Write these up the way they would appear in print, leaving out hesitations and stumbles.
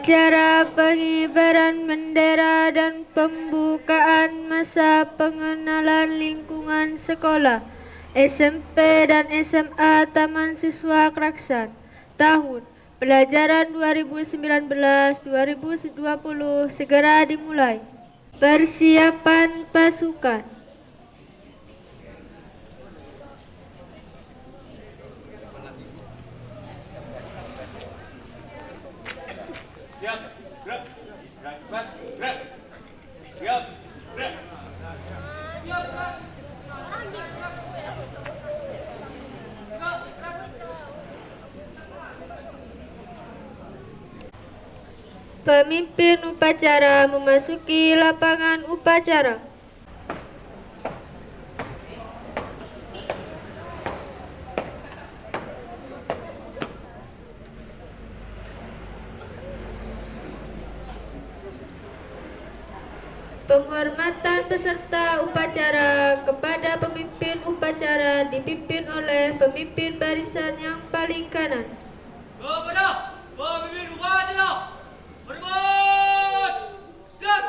Upacara pengibaran bendera dan pembukaan masa pengenalan lingkungan sekolah SMP dan SMA Taman Siswa Kraksan tahun pelajaran 2019-2020 segera dimulai. Persiapan pasukan. Siap, gerak. Gerak, gerak. Siap, gerak. Pemimpin upacara memasuki lapangan upacara. Penghormatan peserta upacara kepada pemimpin upacara dipimpin oleh pemimpin barisan yang paling kanan. Kepada pemimpin upacara, hormat, gerak.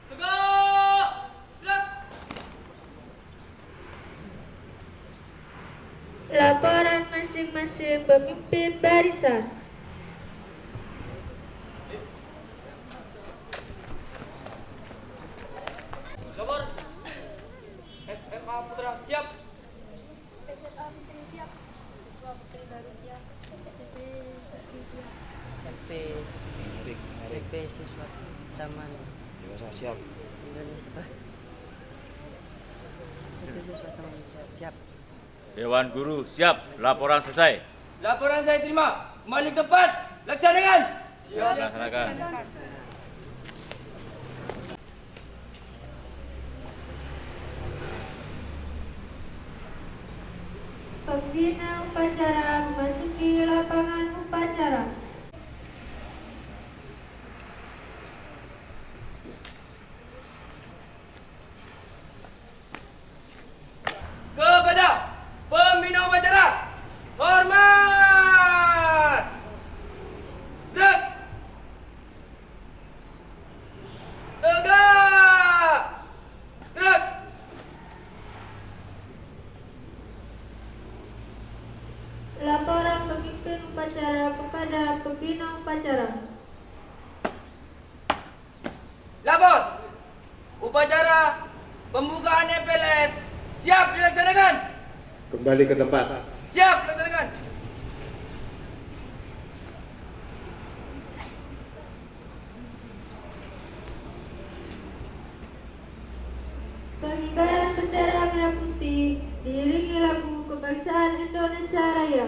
Tegak, gerak. Laporan masing-masing pemimpin barisan. Lapor. SMA Putra siap. SMA Putri siap. SMA Putri baru siap. SMP Putri siap. SMP siswa taman Dewasa siap. Indonesia. SMP siswa taman siap. Dewan Guru siap, laporan selesai. Laporan saya terima. Kembali ke tempat. Laksanakan. Laksanakan. Pembina upacara memasuki lapangan upacara. Kepada pembina upacara, hormat. Gerak. Tegak. Gerak. Laporan pemimpin upacara kepada pembina upacara. Lapor. Upacara pembukaan EPLS siap dilaksanakan. Kembali ke tempat. Siap dilaksanakan. Pengibaran bendera merah putih diiringi lagu kebangsaan Indonesia Raya.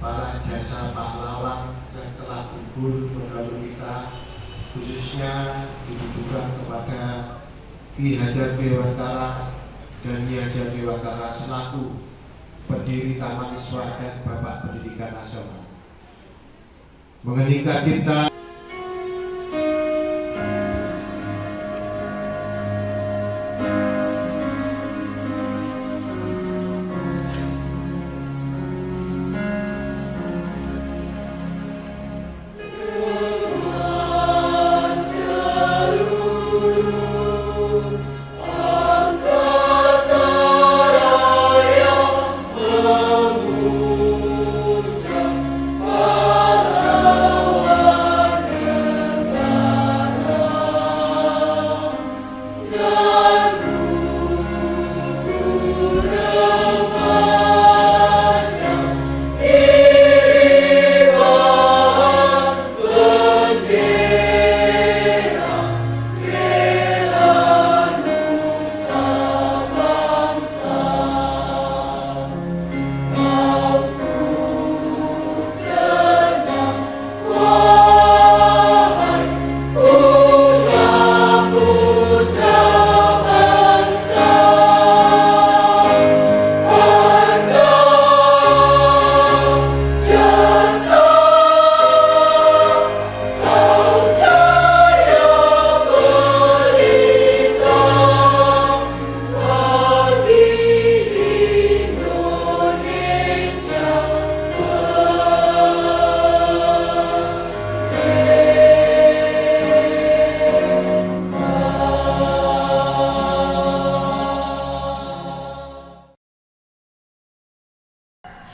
para jasa pahlawan yang telah gugur pendahulu kita, khususnya ditujukan kepada Ki Hajar Dewantara dan Nyi Hajar Dewantara selaku pendiri Taman Iswa dan Bapak Pendidikan Nasional. Mengeningkan kita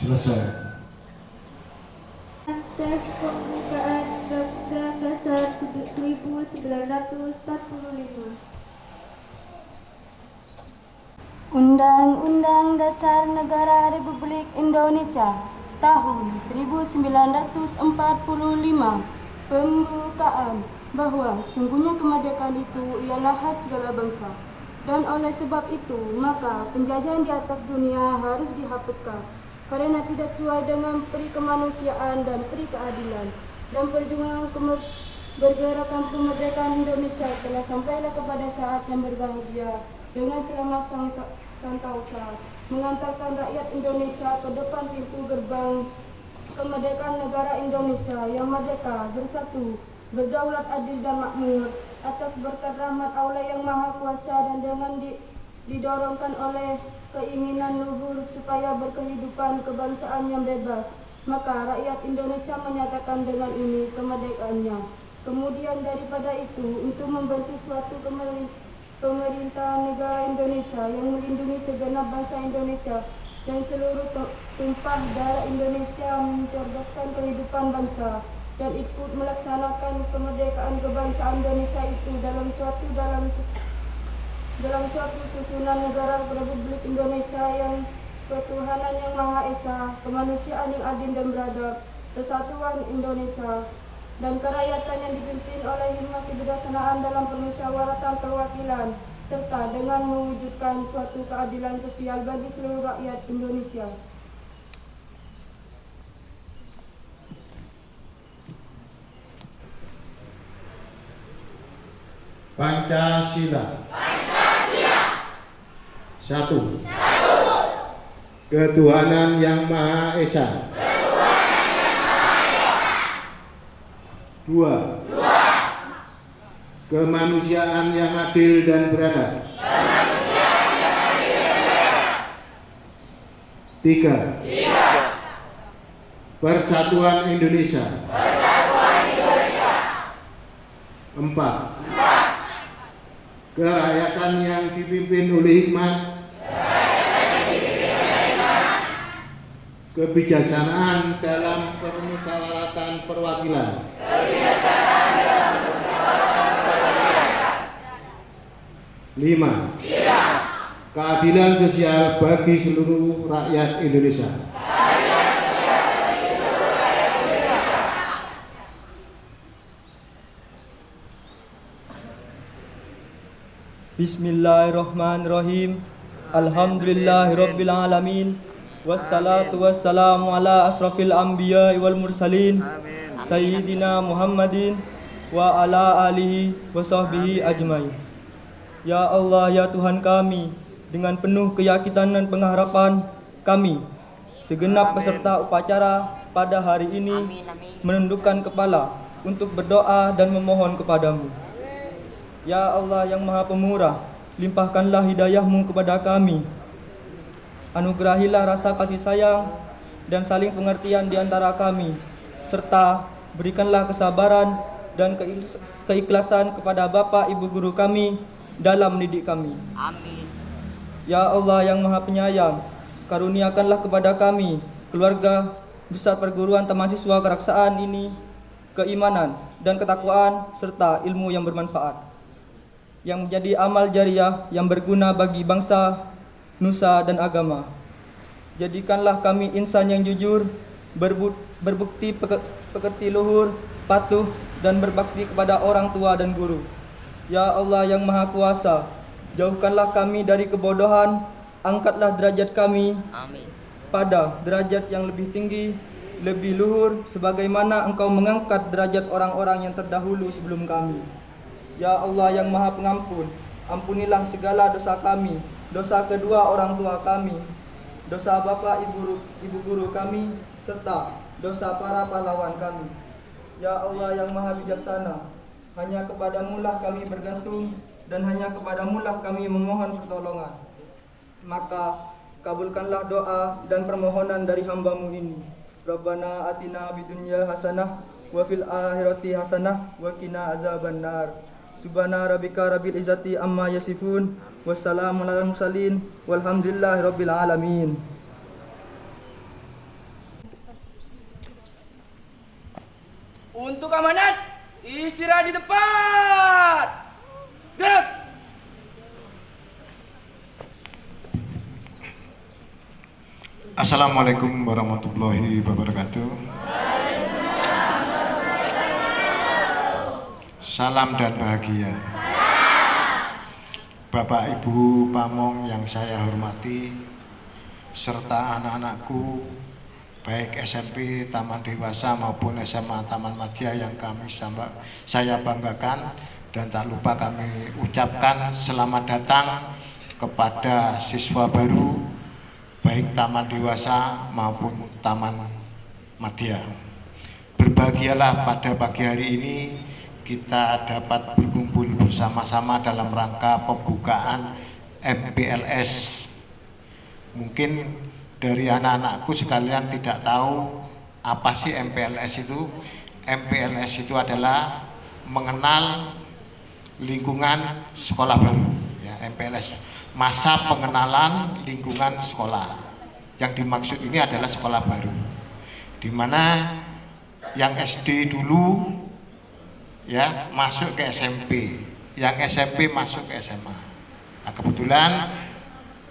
selesai. Tes pembukaan Undang-Undang Dasar 1945. Undang-Undang Dasar Negara Republik Indonesia tahun 1945 pembukaan bahwa sungguhnya kemerdekaan itu ialah hak segala bangsa, dan oleh sebab itu maka penjajahan di atas dunia harus dihapuskan karena tidak sesuai dengan peri kemanusiaan dan peri keadilan, dan perjuangan bergerakan kemerdekaan Indonesia telah sampailah kepada saat yang berbahagia dengan selamat santausa mengantarkan rakyat Indonesia ke depan pintu gerbang kemerdekaan negara Indonesia yang merdeka, bersatu, berdaulat, adil dan makmur atas berkat rahmat Allah yang Maha Kuasa, dan dengan didorongkan oleh keinginan luhur supaya berkehidupan kebangsaan yang bebas, maka rakyat Indonesia menyatakan dengan ini kemerdekaannya. Kemudian daripada itu, untuk membentuk suatu pemerintahan negara Indonesia yang melindungi segenap bangsa Indonesia dan seluruh tumpah darah Indonesia, mencerdaskan kehidupan bangsa dan ikut melaksanakan kemerdekaan kebangsaan Indonesia itu dalam suatu susunan negara Republik Indonesia yang ketuhanan yang Maha Esa, kemanusiaan yang adil dan beradab, persatuan Indonesia dan kerakyatan yang dipimpin oleh hikmat kebijaksanaan dalam permusyawaratan perwakilan, serta dengan mewujudkan suatu keadilan sosial bagi seluruh rakyat Indonesia. Pancasila. Satu. Ketuhanan yang Maha Esa. Dua. Kemanusiaan yang adil dan beradab. Tiga. Persatuan Indonesia. Empat. Kerakyatan yang dipimpin oleh hikmat, kebijaksanaan dalam permusyawaratan perwakilan. 5. Keadilan sosial bagi seluruh rakyat Indonesia. Bismillahirrahmanirrahim. Alhamdulillahirabbil alamin. Wassalatu wassalamu ala asrafil anbiya wal mursalin. Sayyidina Muhammadin wa ala alihi wa sahbihi ajmain. Ya Allah, ya Tuhan kami, dengan penuh keyakinan dan pengharapan kami, segenap peserta upacara pada hari ini menundukkan kepala untuk berdoa dan memohon kepadamu. Ya Allah yang Maha Pemurah, limpahkanlah hidayah-Mu kepada kami. Anugerahilah rasa kasih sayang dan saling pengertian di antara kami, serta berikanlah kesabaran dan keikhlasan kepada Bapak Ibu guru kami dalam mendidik kami. Amin. Ya Allah yang Maha Penyayang, karuniakanlah kepada kami, keluarga besar perguruan taman siswa keraksaan ini, keimanan dan ketakwaan serta ilmu yang bermanfaat, yang menjadi amal jariah yang berguna bagi bangsa, nusa dan agama. Jadikanlah kami insan yang jujur, berbukti pekerti luhur, patuh dan berbakti kepada orang tua dan guru. Ya Allah yang Maha Kuasa, jauhkanlah kami dari kebodohan, angkatlah derajat kami pada derajat yang lebih tinggi, lebih luhur, sebagaimana Engkau mengangkat derajat orang-orang yang terdahulu sebelum kami. Ya Allah yang Maha Pengampun, ampunilah segala dosa kami, dosa kedua orang tua kami, dosa bapak ibu guru kami, serta dosa para pahlawan kami. Ya Allah yang Maha Bijaksana, hanya kepadamu-lah kami bergantung dan hanya kepadamu-lah kami memohon pertolongan. Maka kabulkanlah doa dan permohonan dari hamba-Mu ini. Rabbana atina fid dunya hasanah wa fil akhirati hasanah wa qina azabannar. Subhana rabbika rabbil izzati amma yasifun. Wassalamu alal mursalin walhamdulillahi rabbil alamin. Untuk amanat, istirahat di tempat. Gerak. Assalamualaikum warahmatullahi wabarakatuh. Salam dan bahagia. Bapak Ibu Pamong yang saya hormati, serta anak-anakku, baik SMP Taman Dewasa maupun SMA Taman Madya yang saya banggakan, dan tak lupa kami ucapkan selamat datang kepada siswa baru baik Taman Dewasa maupun Taman Madya. Berbahagialah pada pagi hari ini kita dapat berkumpul bersama-sama dalam rangka pembukaan MPLS. Mungkin dari anak-anakku sekalian tidak tahu apa sih MPLS itu. MPLS itu adalah mengenal lingkungan sekolah baru, ya, MPLS, masa pengenalan lingkungan sekolah. Yang dimaksud ini adalah sekolah baru, di mana yang SD dulu ya masuk ke SMP, yang SMP masuk ke SMA. Nah, kebetulan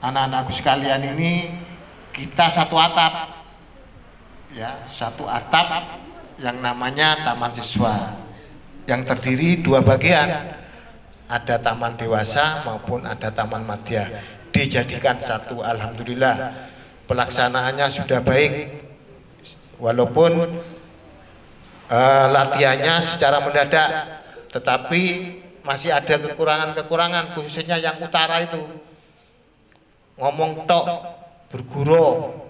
anak-anakku sekalian ini kita satu atap, ya, satu atap yang namanya Taman Siswa, yang terdiri dua bagian, ada Taman Dewasa maupun ada Taman Madya, dijadikan satu. Alhamdulillah pelaksanaannya sudah baik, walaupun latihannya secara mendadak, tetapi masih ada kekurangan-kekurangan, khususnya yang utara itu ngomong tok, bergurau,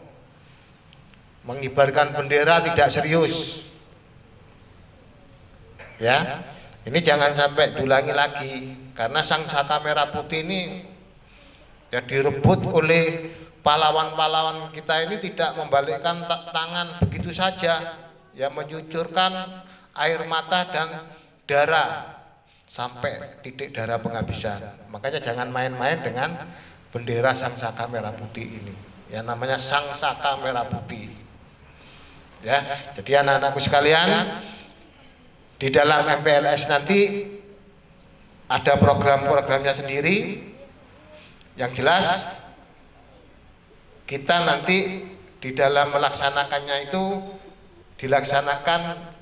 mengibarkan bendera tidak serius, ya. Ini jangan sampai diulangi lagi, karena sang saka merah putih ini ya direbut oleh pahlawan-pahlawan kita ini, tidak membalikkan tangan begitu saja, ya, mencucurkan air mata dan darah sampai titik darah penghabisan. Makanya jangan main-main dengan bendera sang saka merah putih ini, ya, namanya sang saka merah putih, ya. Jadi anak-anakku sekalian, di dalam MPLS nanti ada program-programnya sendiri. Yang jelas kita nanti di dalam melaksanakannya itu dilaksanakan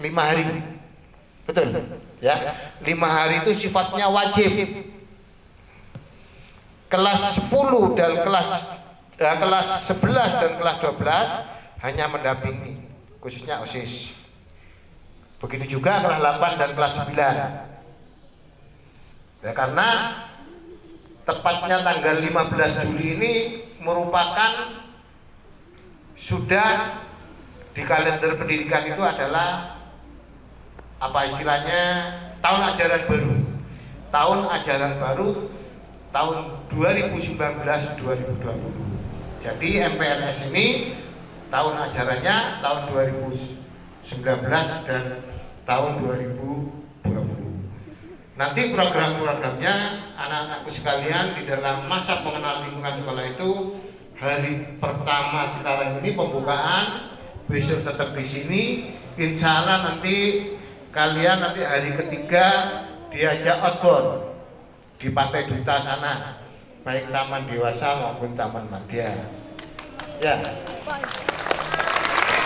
5 hari, betul ya. 5 hari itu sifatnya wajib. Kelas 10 dan kelas kelas 11 dan kelas 12 hanya mendampingi, khususnya OSIS. Begitu juga kelas 8 dan kelas 9. Ya, karena tepatnya tanggal 15 Juli ini merupakan sudah di kalender pendidikan itu adalah apa istilahnya tahun ajaran baru. Tahun ajaran baru tahun 2019-2020. Jadi MPLS ini tahun ajarannya tahun 2019 dan tahun 2020. Nanti program-programnya anak-anakku sekalian di dalam masa pengenalan lingkungan sekolah itu hari pertama sekarang ini pembukaan, besok tetap di sini. Insya Allah nanti kalian nanti hari ketiga diajak outbound di Pantai Duta sana, baik taman dewasa maupun taman madya. Ya,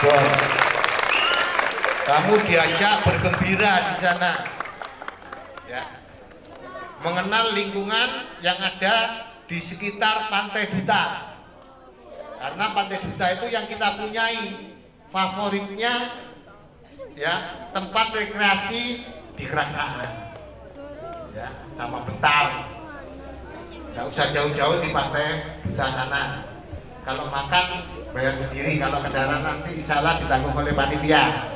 bon. Kamu diajak bergembira di sana, ya, mengenal lingkungan yang ada di sekitar Pantai Duta. Karena Pantai Duta itu yang kita punyai favoritnya, ya, tempat rekreasi di Keraksaan, ya, sama Bentar. Nggak usah jauh-jauh di Pantai Duta sana. Kalau makan bayar sendiri, kalau kendaraan nanti insya Allah ditanggung oleh panitia.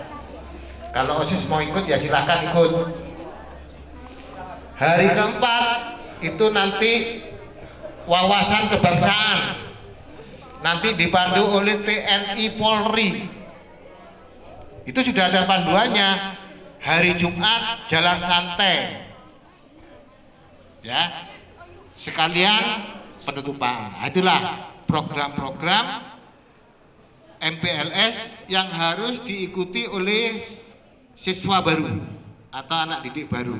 Kalau OSIS mau ikut ya silakan ikut. Hari keempat itu nanti wawasan kebangsaan, nanti dipandu oleh TNI Polri. Itu sudah ada panduannya. Hari Jumat jalan santai, ya, sekalian penutupan. Nah, itulah program-program MPLS yang harus diikuti oleh siswa baru atau anak didik baru.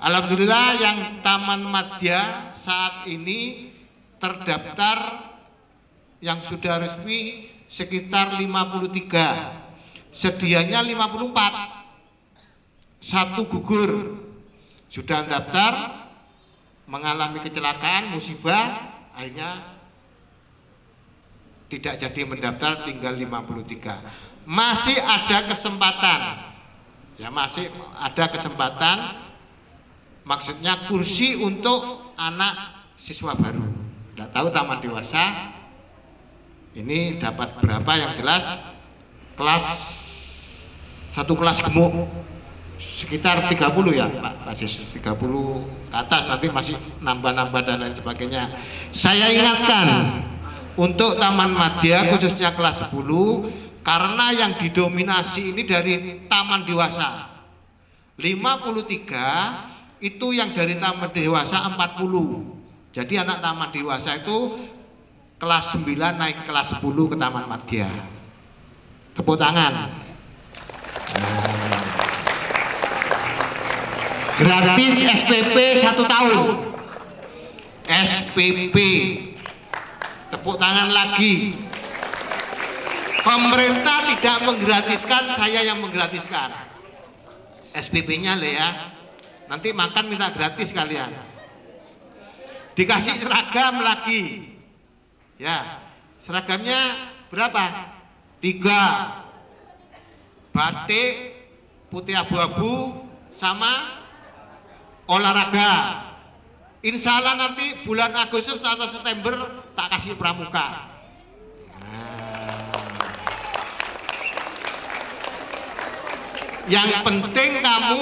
Alhamdulillah yang Taman Madya saat ini terdaftar yang sudah resmi sekitar 53, sedianya 54, satu gugur. Sudah daftar, mengalami kecelakaan, musibah, akhirnya tidak jadi mendaftar, tinggal 53. Masih ada kesempatan, ya, masih ada kesempatan, maksudnya kursi untuk anak siswa baru. Tidak tahu taman dewasa ini dapat berapa, yang jelas satu kelas gemuk sekitar 30 ya Pak Sis, 30 ke atas, nanti masih nambah-nambah dan lain sebagainya. Saya ingatkan untuk Taman Madya khususnya kelas 10, karena yang didominasi ini dari taman dewasa 53, itu yang dari taman dewasa 40. Jadi anak taman dewasa itu kelas 9 naik kelas 10 ke Taman Madya. Tepuk tangan. Gratis SPP 1 tahun. SPP. Tepuk tangan lagi. Pemerintah tidak menggratiskan, saya yang menggratiskan. SPP-nya le ya. Nanti makan minta gratis kalian. Dikasih seragam lagi. Ya, seragamnya berapa? 3. Batik putih abu-abu sama olahraga. Insya Allah nanti bulan Agustus atau September tak kasih pramuka. Yang penting kamu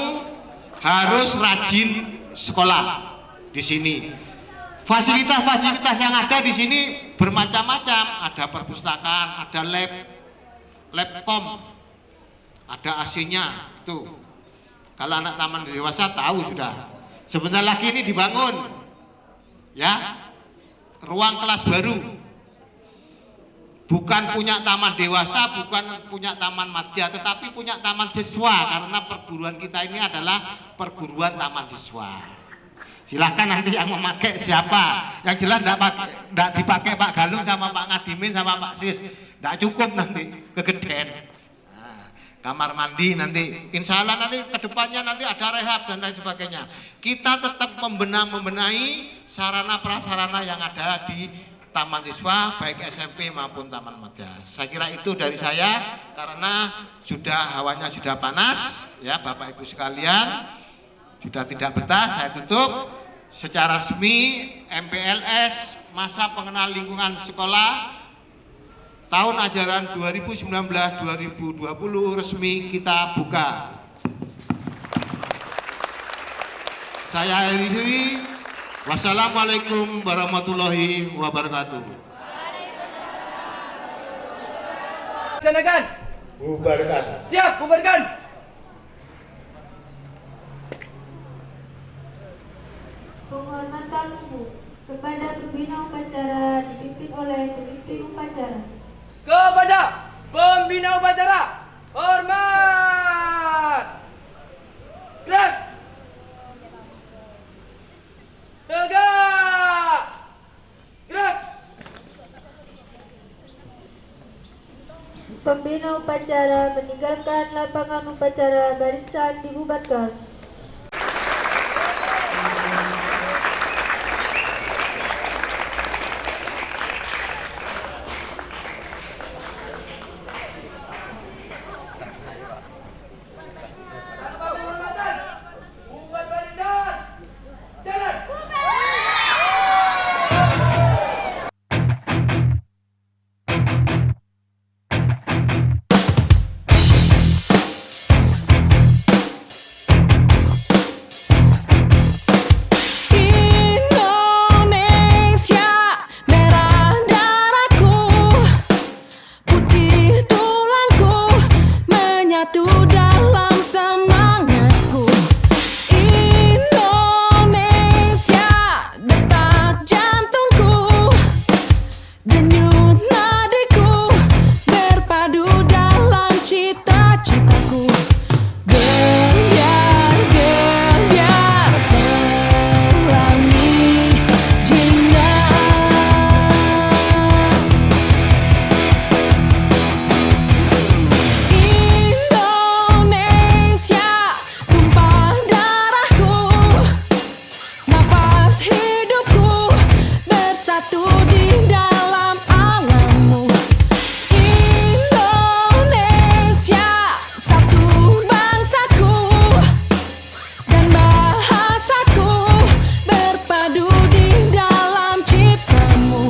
harus rajin sekolah di sini. Fasilitas-fasilitas yang ada di sini bermacam-macam. Ada perpustakaan, ada labcom, ada AC-nya. Tuh, kalau anak taman dewasa tahu sudah. Sebentar lagi ini dibangun, ya, ruang kelas baru. Bukan punya taman dewasa, bukan punya taman madya, tetapi punya taman siswa, karena perguruan kita ini adalah perguruan taman siswa. Silahkan nanti yang memakai siapa, yang jelas tidak dipakai Pak Galung sama Pak Ngadimin sama Pak Sis, tidak cukup nanti, kegedean. Nah, kamar mandi nanti, insya Allah nanti kedepannya nanti ada rehab dan lain sebagainya. Kita tetap membenahi sarana prasarana yang ada di taman siswa baik SMP maupun taman marga. Saya kira itu dari saya karena hawanya sudah panas ya Bapak Ibu sekalian, sudah tidak betah. Saya tutup secara resmi MPLS masa pengenal lingkungan sekolah tahun ajaran 2019-2020 resmi kita buka. Saya akhiri. Wassalamualaikum warahmatullahi wabarakatuh. Laksanakan. Bubarkan. Siap, bubarkan. Penghormatan umum kepada pembina upacara dipimpin oleh pemimpin upacara. Kepada pembina upacara, hormat. Gerak. Tegak. Gerak. Pembina upacara meninggalkan lapangan upacara, barisan dibubarkan. Tanpa penghormatan, bubar barisan. Jalan. Indonesia, merah darahku, putih tulangku, menyatu dalam semangatku. Indonesia, detak jantungku, denyut nadiku, berpadu dalam cita-citaku. Gebiar, gebiar, pelangi jingga. Indonesia, tumpah darahku, nafas hidupku, bersatu di dalam alammu. Indonesia, satu bangsaku dan bahasaku, berpadu di dalam ciptamu.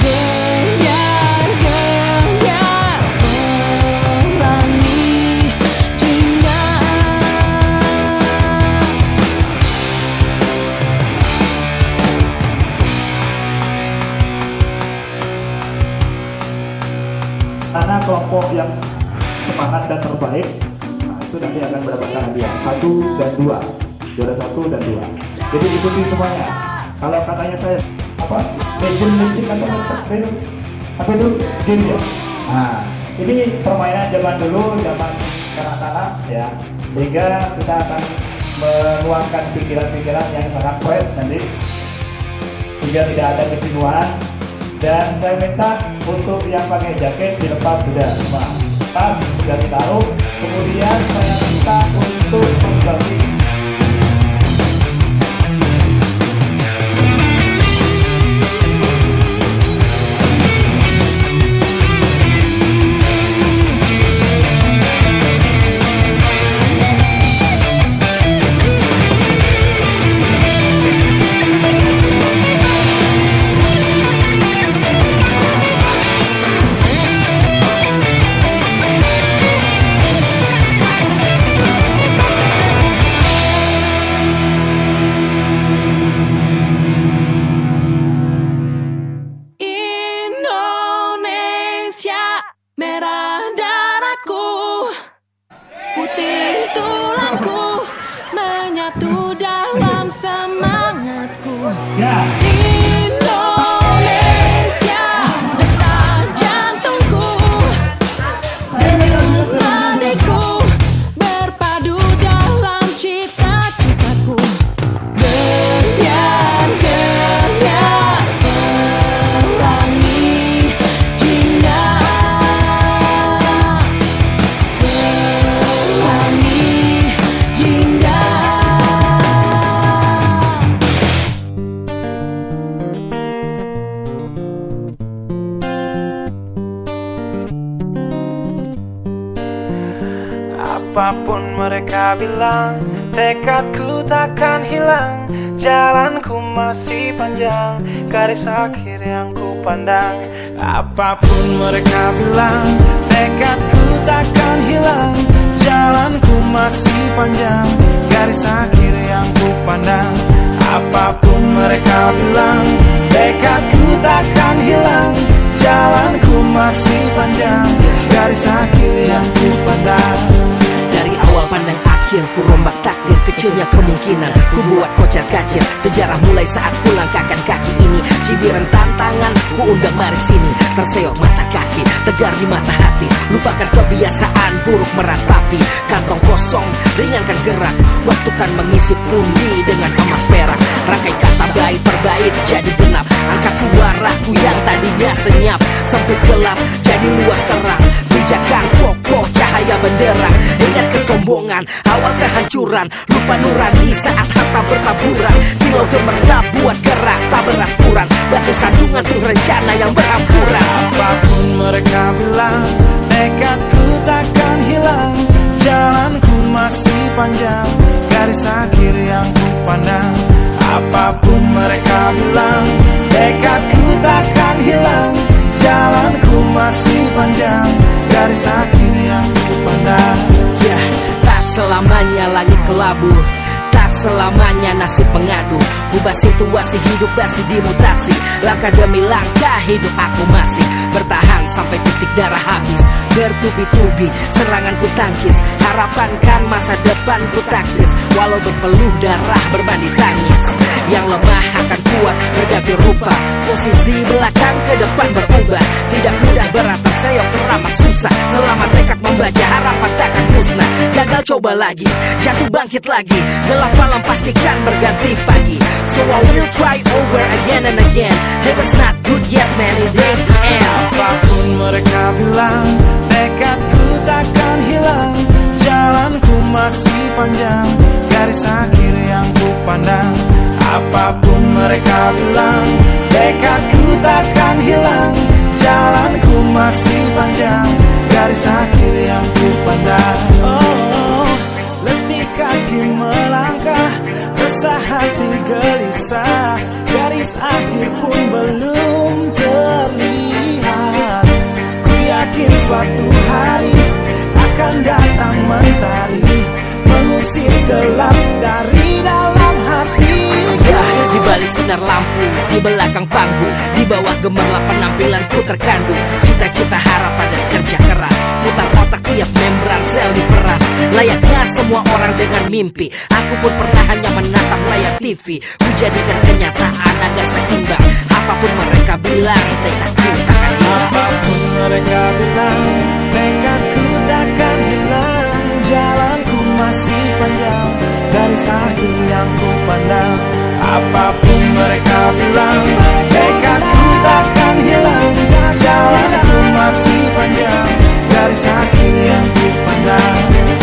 Gebiar, gebiar, pelangi jingga. Karena kelompok yang semangat dan terbaik, nah, itu nanti akan mendapatkan hadiah 1 dan 2, juara 1 dan 2. Jadi ikuti semuanya. Kalau katanya saya apa? Legend atau apa itu game ya? Nah, ini permainan zaman dulu, zaman kanak-kanak ya, sehingga kita akan menuangkan pikiran-pikiran yang sangat fresh nanti, sehingga tidak ada kejenuhan. Dan saya minta untuk yang pakai jaket dilepas sudah semua, tas sudah ditaruh. Kemudian saya minta untuk mengganti Indonesia, merah darahku, putih tulangku, menyatu dalam semangatku. ya. Indonesia, detak jantungku, denyut nadiku, berpadu dalam cita-citaku. Gebiar, gebiar, pelangi jingga. Pelangi jingga. Apapun mereka bilang, tekadku takkan hilang. Jalanku masih panjang, garis akhir yang ku pandang. Apapun mereka bilang, tekadku takkan hilang. Jalanku masih panjang, garis akhir yang ku pandang. Apapun mereka bilang, tekadku takkan hilang. Jalanku masih panjang, garis akhir yang ku pandang. Dari awal pandang akhir, ku rombak takdir. Kecilnya kemungkinan ku buat kocar kacir. Sejarah mulai saat ku langkahkan kaki ini. Cibiran tantangan ku undang mari sini. Terseok mata kaki, tegar di mata hati. Lupakan kebiasaan buruk meratapi. Kantong kosong, ringankan gerak. Waktu kan mengisi pundi dengan emas perak. Rangkai kata bait per bait jadi genap. Angkat suaraku yang tadinya senyap. Sempit gelap jadi luas terang. Pijakan kokoh cahaya benderang. Ingat kesombongan, awal kehancuran. Lupa nurani saat harta bertaburan. Silau gemerlap buat gerak tak beraturan. Batu sandungan tuh rencana yang berhampuran. Apapun mereka bilang, tekadku takkan hilang. Jalanku masih panjang, garis akhir yang ku pandang. Apapun mereka bilang, tekadku takkan hilang. Jalanku masih panjang, garis akhir yang ku pandang. Ya, tak selamanya langit kelabu, tak selamanya nasib pengadu. Ubah situasi hidup masih dimutasi. Langkah demi langkah hidup aku masih bertahan sampai titik darah habis. Bertubi-tubi serangan ku tangkis. Harapan kan masa depan ku taktis. Walau berpeluh darah berbanding tangis. Yang lemah akan kuat berganti rupa. Posisi belakang ke depan berubah. Tidak mudah berat terseok teramat susah. Selama tekad membaca harapan takkan musnah. Gagal coba lagi, jatuh bangkit lagi. Gelap malam pastikan berganti pagi. So I will try over again and again. Heaven's not good yet man, it ain't the end. Apapun mereka bilang, tekadku takkan hilang. Jalanku masih panjang, garis akhir yang ku pandang. Apapun mereka bilang, tekadku takkan hilang. Jalanku masih panjang, garis akhir yang ku pandang. Oh, letih kaki melangkah, resah hati gelisah. Garis akhir pun belum terlihat. Ku yakin suatu hari akan datang mentari, mengusir gelap dari dalam hati. Di balik sinar lampu, di belakang panggung, di bawah gemerlap penampilanku terkandung cita-cita, harapan dan kerja keras. Putar otak tiap membran sel diperas. Layaknya semua orang dengan mimpi, aku pun pernah hanya menatap layar TV. Ku jadikan kenyataan agar seimbang. Apapun mereka bilang, tekadku takkan hilang. Apapun mereka bilang, tekadku takkan hilang. Jalanku masih panjang, garis akhir yang ku pandang. Apapun mereka bilang, tekadku takkan hilang. Jalanku masih panjang, garis akhir yang ku pandang.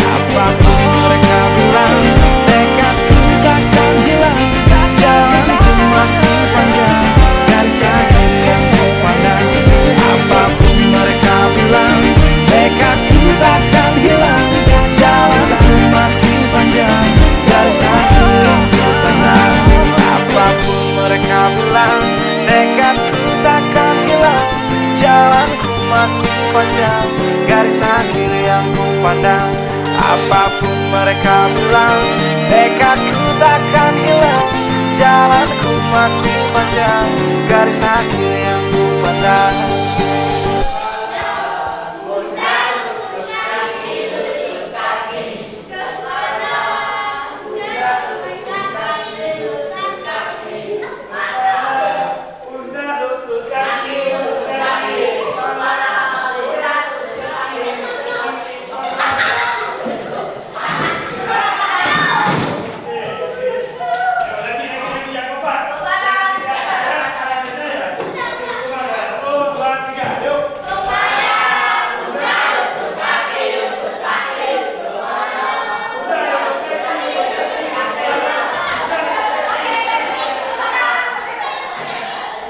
Apapun mereka bilang, tekadku takkan hilang. Jalanku masih panjang, garis akhir yang ku pandang. Apapun mereka bilang, tekadku takkan hilang. Jalanku masih panjang, garis akhir yang ku pandang. Apapun mereka bilang, tekadku takkan hilang. Jalanku masih panjang, garis akhir yang ku pandang. Apapun mereka bilang, tekadku takkan hilang. Jalanku masih panjang, garis akhir yang ku pandang.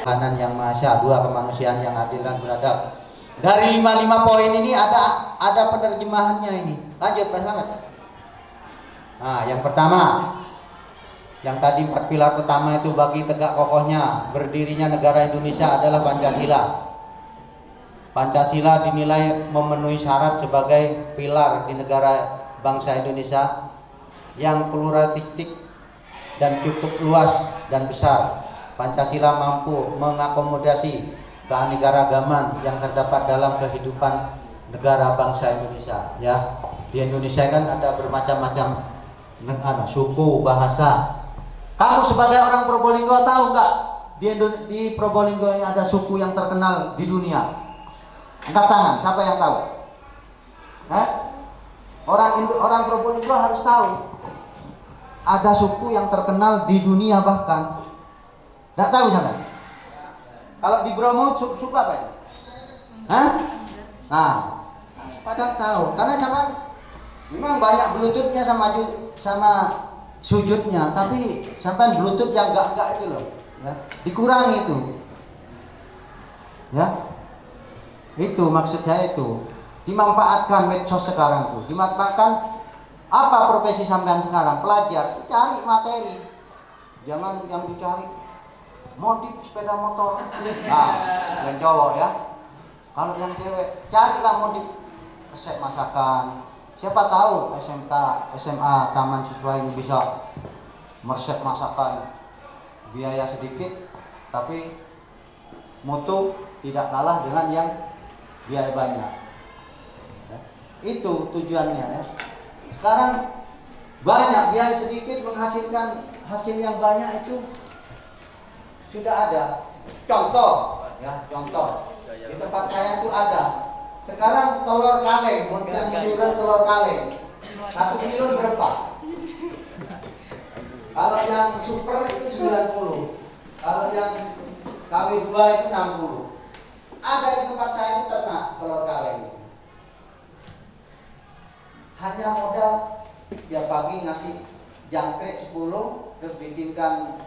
Tuhanan yang Maha Esa, dua kemanusiaan yang adil dan beradab. Dari 55 poin ini ada ada penerjemahannya ini. Lanjut Pak Slamet. Nah, yang pertama, yang tadi 4 pilar pertama itu bagi tegak kokohnya berdirinya negara Indonesia adalah Pancasila. Pancasila dinilai memenuhi syarat sebagai pilar di negara bangsa Indonesia yang pluralistik dan cukup luas dan besar. Pancasila mampu mengakomodasi keanekaragaman yang terdapat dalam kehidupan negara bangsa Indonesia. Ya, di Indonesia kan ada bermacam-macam suku, bahasa. Kamu sebagai orang Probolinggo tahu nggak di Probolinggo ini ada suku yang terkenal di dunia? Angkat tangan, siapa yang tahu? Orang Probolinggo harus tahu. Ada suku yang terkenal di dunia bahkan. Nggak tahu sampai? Kalau di Bromo suku apa ini? Nah, padahal tahu. Karena zaman memang banyak belututnya sama sujudnya, tapi sampai belutut yang enggak itu loh, ya. Dikurangi itu. Ya. Itu maksud saya itu. Dimanfaatkan medsos sekarang tuh. Dimanfaatkan apa profesi sampean sekarang? Pelajar, cari materi. Jangan yang dicari modif sepeda motor. Nah, yang cowok ya. Kalau yang cewek, carilah modif resep masakan. Siapa tahu SMK, SMA, taman siswa ini bisa meresep masakan, biaya sedikit, tapi mutu tidak kalah dengan yang biaya banyak. Ya, itu tujuannya ya. Sekarang banyak, biaya sedikit menghasilkan hasil yang banyak itu sudah ada. Contoh, ya contoh di tempat saya itu ada. Sekarang telur kaleng, iuran telur kaleng 1 kilo berapa? Kalau yang super itu 90, kalau yang KW2 itu 60. Ada di tempat saya itu ternak telur kaleng. Hanya modal tiap pagi ngasih jangkrik 10, terus bikinkan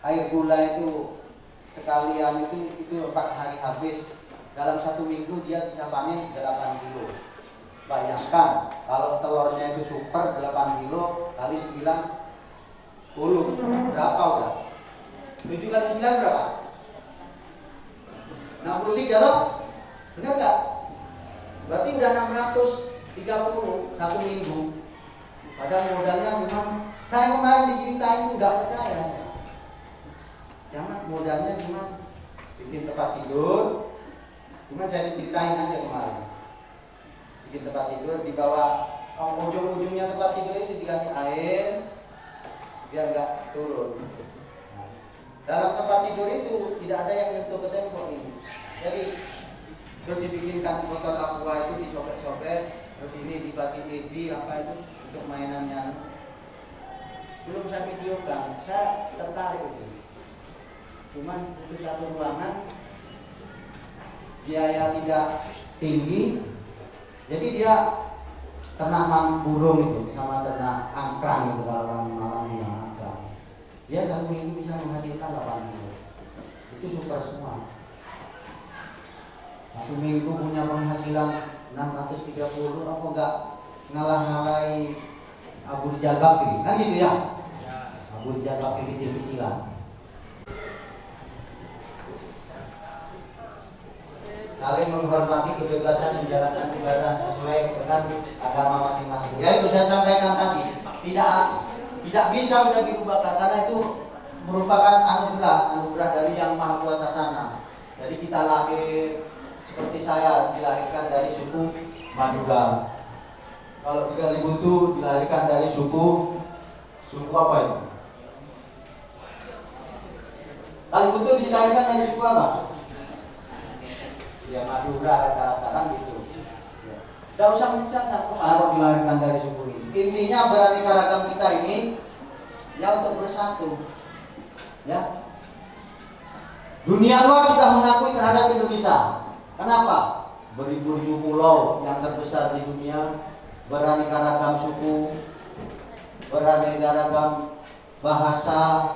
air gula itu sekalian itu 4 hari habis. Dalam 1 minggu dia bisa panen 8 kilo. Bayangkan kalau telurnya itu super 8 kilo kali 9 10 berapa udah? 7 kali 9 berapa? 63 loh? Bener gak? Berarti udah 630 1 minggu. Padahal modalnya memang saya kemarin diceritain itu gak percaya. Jangan modalnya cuma bikin tempat tidur. Cuma saya diceritain aja kemarin. Bikin tempat tidur, di bawah ujung-ujungnya tempat tidur ini dikasih air biar nggak turun. Dalam tempat tidur itu tidak ada yang nyentuh ke tembok ini. Jadi terus dibikinkan botol aqua itu disobek-sobek, terus ini dikasih LED apa itu untuk mainannya. Belum saya videokan, saya tertarik itu. Cuman itu satu ruangan, biaya tidak tinggi, jadi dia ternak burung itu sama ternak angkrang itu kalau orang Malang bilang angkrang. Dia 1 minggu bisa menghasilkan 8 kilo. Itu super semua. 1 minggu punya penghasilan 630, apa enggak ngalah-ngalahi Abu Rijal Bakri, kan gitu ya? Abu Rijal Bakri kecil-kecilan. Saling menghormati kebebasan menjalankan ibadah sesuai dengan agama masing-masing. Ya itu saya sampaikan tadi, tidak bisa sudah diubahkan karena itu merupakan anugerah dari Yang Maha Kuasa sana. Jadi kita lahir seperti saya dilahirkan dari suku Madura. Kalau di Kalibutu dilahirkan dari suku apa itu? Kalibutu dilahirkan dari suku apa? Ya Madura rata-rata kan gitu. Ya. Tidak usah menyesatkan kalau dilahirkan dari suku ini. Intinya beraneka ragam kita ini ya untuk bersatu. Ya. Dunia luar sudah mengakui terhadap Indonesia. Kenapa? Beribu-ribu pulau yang terbesar di dunia, beraneka ragam suku, beraneka ragam bahasa,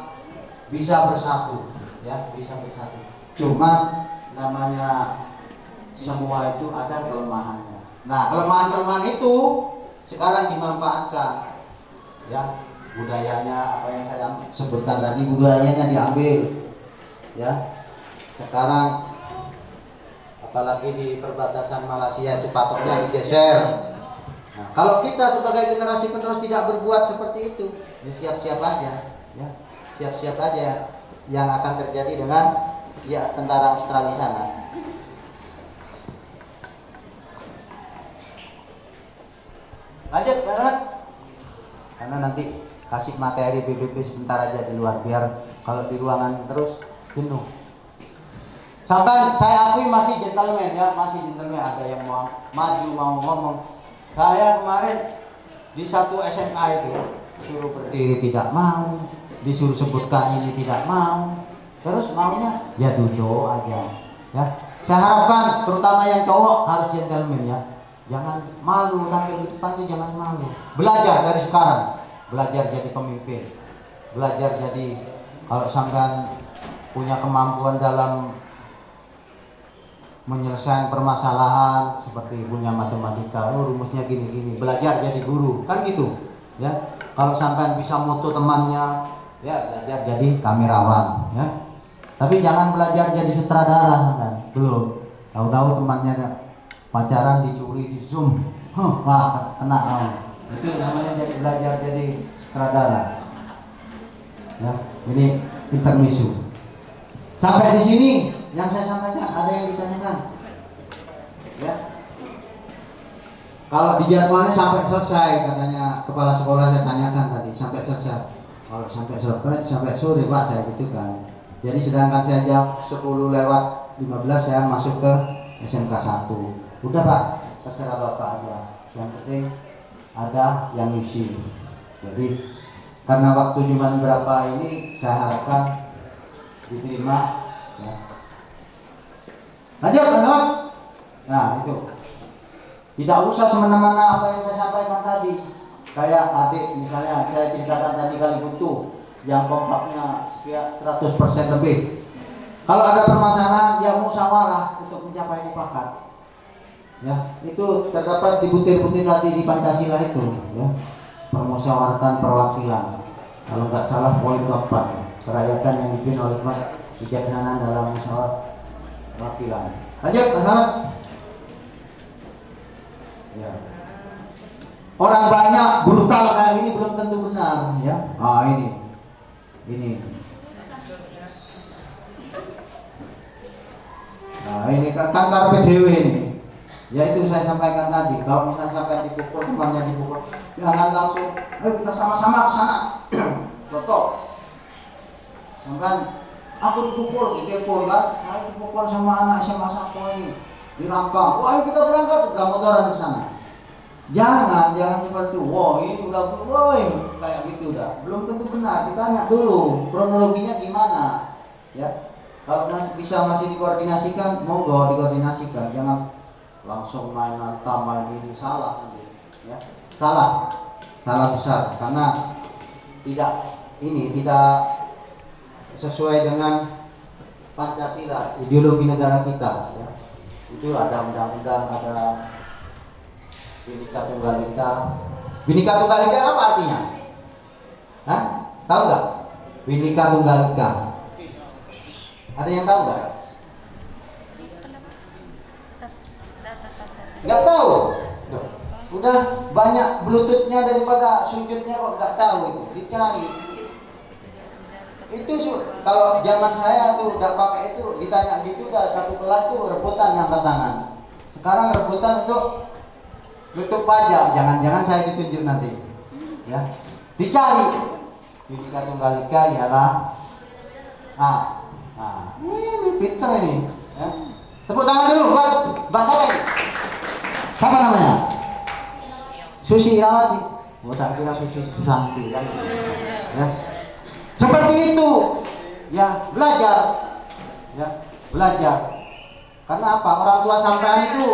bisa bersatu, ya bisa bersatu. Cuma namanya semua itu ada kelemahannya. Nah, kelemahan-kelemahan itu sekarang dimanfaatkan. Ya, budayanya apa yang saya sebutkan tadi, budayanya diambil. Ya, sekarang apalagi di perbatasan Malaysia itu patoknya digeser. Nah, kalau kita sebagai generasi penerus tidak berbuat seperti itu, ya siap-siap aja, ya siap-siap aja yang akan terjadi dengan ya tentara Australia sana. Lanjut, banget. Karena nanti kasih materi BBP sebentar aja di luar, biar kalau di ruangan terus jenuh. Sampai saya akui masih gentleman ya, masih gentleman. Ada yang mau maju, mau ngomong. Saya kemarin di satu SMK itu suruh berdiri tidak mau, disuruh sebutkan ini tidak mau, terus maunya ya duduk aja. Ya, saya harapkan terutama yang cowok harus gentleman ya. Jangan malu tampil di depan tuh, jangan malu. Belajar dari sekarang, belajar jadi pemimpin, belajar jadi kalau sampean punya kemampuan dalam menyelesaikan permasalahan seperti punya matematika, rumusnya gini-gini, belajar jadi guru, kan gitu ya. Kalau sampean bisa moto temannya, ya belajar jadi kamerawan ya. Tapi jangan belajar jadi sutradara sampean, belum. Tahu-tahu temannya pacaran dicuri di zoom, wah kena. Itu namanya jadi belajar jadi sutradara. Ya, ini intermezzo. Sampai di sini yang saya sampaikan, ada yang ditanyakan? Ya. Kalau di jadwalnya sampai selesai, katanya kepala sekolah saya tanyakan tadi, sampai selesai. Kalau sampai selesai, sampai sore Pak, saya gitu kan. Jadi sedangkan saya jam 10 lewat 15 saya masuk ke SMK 1. Udah Pak, terserah Bapak aja. Yang penting ada yang ngisi. Jadi karena waktu cuma berapa ini, saya harapkan diterima. Ya. Lanjut, teman-teman. Nah itu, tidak usah semena-mena apa yang saya sampaikan tadi. Kayak adik misalnya, saya ceritakan tadi kali butuh yang kompaknya 100% lebih. Kalau ada permasalahan, ya musyawarah untuk mencapai mufakat. Ya, itu terdapat di butir-butir tadi di Pancasila itu, ya. Permusyawaratan perwakilan. Kalau nggak salah poin keempat, kerakyatan yang dipimpin oleh kebijaksanaan dalam musyawarah perwakilan. Lanjut, Mas Ahmad. Ya. Orang banyak brutal kayak ini belum tentu benar, ya. Ah ini. Nah ini kantor PDW ini. Ya itu saya sampaikan tadi, kalau misalnya sampai dipukul, temannya dipukul, jangan langsung, ayo kita sama-sama ke sana. Toto, sampai aku dipukul, ditelepon kan, saya dipukul sama anak SMA Sako ini, dirampang, wah kita berangkat, udah motoran ke sana. Jangan seperti itu, wah ini udah, kayak gitu udah, belum tentu benar, ditanya dulu, kronologinya gimana, ya. Kalau bisa masih dikoordinasikan, monggo dikoordinasikan, jangan langsung main hantam, main ini, salah, ya. Salah besar, karena tidak sesuai dengan Pancasila, ideologi negara kita, ya. Itu ada undang-undang, ada Bhinneka Tunggal Ika. Bhinneka Tunggal Ika apa artinya? Hah? Tahu nggak? Bhinneka Tunggal Ika. Ada yang tahu nggak? Nggak tahu. Udah banyak bluetoothnya daripada sujudnya kok nggak tahu itu. Dicari. Itu kalau zaman saya tuh udah pakai itu, ditanya gitu udah satu kelas tuh rebutan angkat tangan. Sekarang rebutan itu tutup aja, jangan-jangan saya ditunjuk nanti. Ya. Dicari. Bhinneka Tunggal Ika ialah ini pinter ini. Ya. Tepuk tangan dulu buat Mbak siapa ini? Siapa namanya? Susi Irawati. Oh, tak kira Susi Susanti kan. Ya. Seperti itu. Ya, belajar. Ya, belajar. Karena apa? Orang tua sampean itu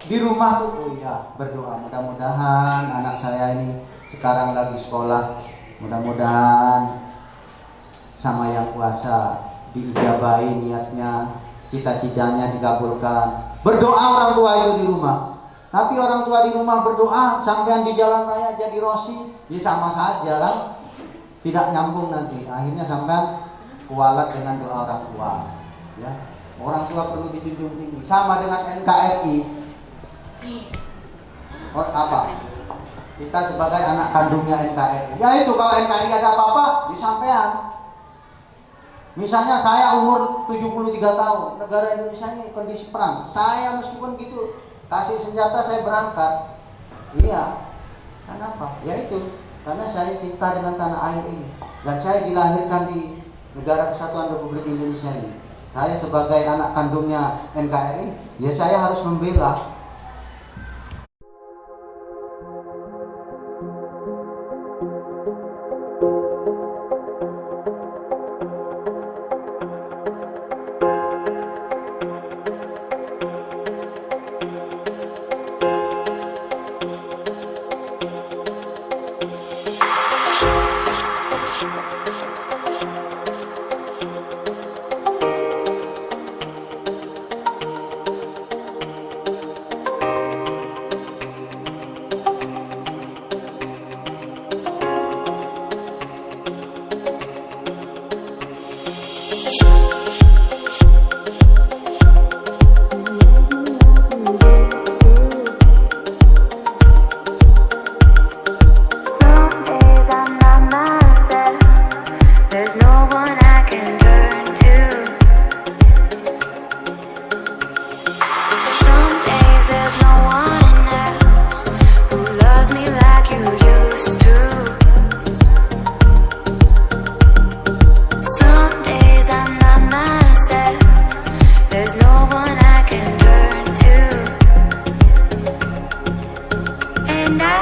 di rumah tuh, oh iya, berdoa mudah-mudahan anak saya ini sekarang lagi sekolah, mudah-mudahan sama yang kuasa diijabahi niatnya, cita-citanya dikabulkan. Berdoa orang tua itu di rumah. Tapi orang tua di rumah berdoa, sampean di jalan raya jadi Rosi, ya sama saja kan? Tidak nyambung nanti. Akhirnya sampean kualat dengan doa orang tua. Ya, orang tua perlu dijunjung tinggi. Sama dengan NKRI. Apa? Kita sebagai anak kandungnya NKRI. Ya itu kalau NKRI ada apa-apa, disampaikan. Misalnya saya umur 73 tahun, negara Indonesia ini kondisi perang. Saya meskipun gitu, kasih senjata saya berangkat. Iya. Kenapa? Ya itu. Karena saya cinta dengan tanah air ini. Dan saya dilahirkan di Negara Kesatuan Republik Indonesia ini. Saya sebagai anak kandungnya NKRI, ya saya harus membela. And I